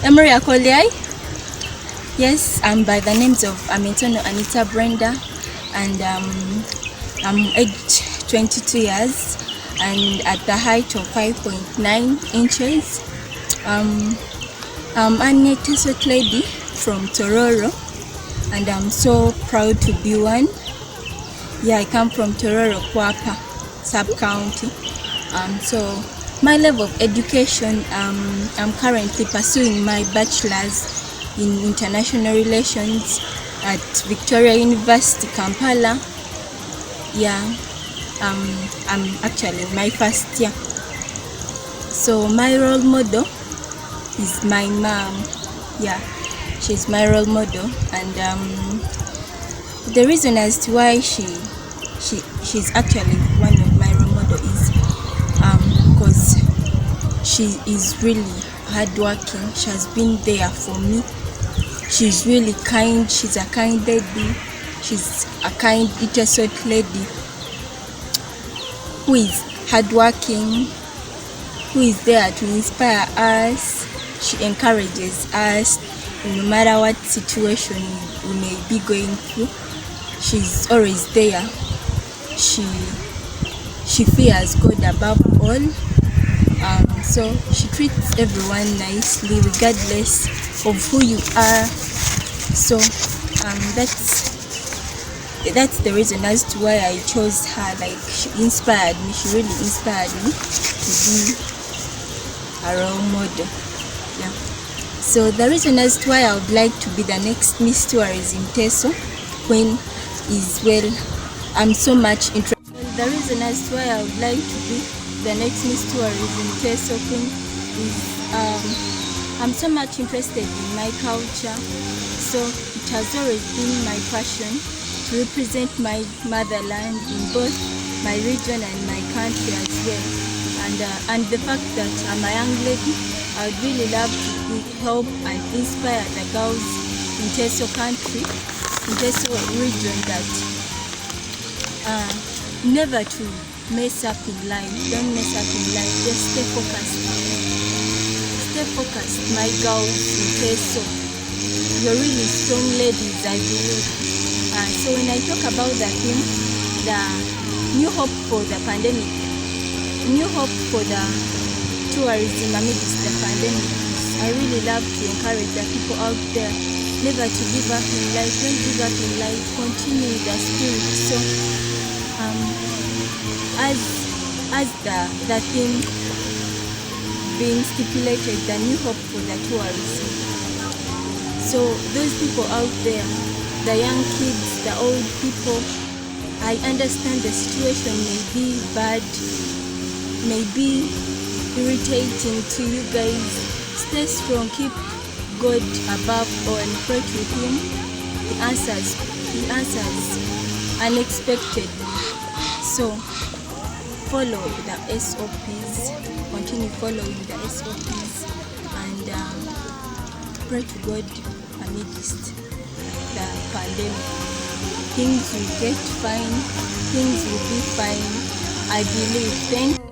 Emery. Yes, I'm by the names of Amentono Anita Brenda, and I'm aged 22 years and at the height of 5.9 inches. I'm an Teso lady from Tororo, and I'm so proud to be one. Yeah, I come from Tororo, Kwapa, subcounty. So my level of education, I'm currently pursuing my bachelors in international relations at Victoria University, Kampala. Yeah, I'm actually in my first year. So my role model is my mom. Yeah, she's my role model, and the reason as to why she's actually one of my role model is because she is really hardworking. She has been there for me. She's really kind. She's a kind lady. She's a kind Iteso lady who is hardworking, who is there to inspire us. She encourages us no matter what situation we may be going through. She's always there. She fears God above all. So she treats everyone nicely regardless of who you are. So that's the reason as to why I chose her. Like, she inspired me. She really inspired me to be a role model. Yeah. So the reason as to why I would like to be the next Miss Tourism Teso Queen is, well, I'm so much interested. The reason as to why I would like to be the next Miss Tourism Teso Queen is I'm so much interested in my culture. So it has always been my passion to represent my motherland in both my region and my country as well. And the fact that I'm a young lady, I would really love to help and inspire the girls in Teso country, in Teso region, that never to mess up in life. Don't mess up in life. Just stay focused. Stay focused, my girls in Teso. You're really strong ladies, I believe. So when I talk about the theme, the new hope for the pandemic, new hope for the tourism amidst the pandemic, I really love to encourage the people out there never to give up in life. Don't give up in life. Continue the spirit. So as the theme being stipulated, the new hope for the tourism. So those people out there, the young kids, the old people, I understand the situation may be bad, may be irritating to you guys. Stay strong, keep God above all, and pray to Him. He answers unexpectedly. So follow the SOPs, continue following the SOPs, and pray to God amidst the pandemic. Things will get fine, things will be fine, I believe. Thank you.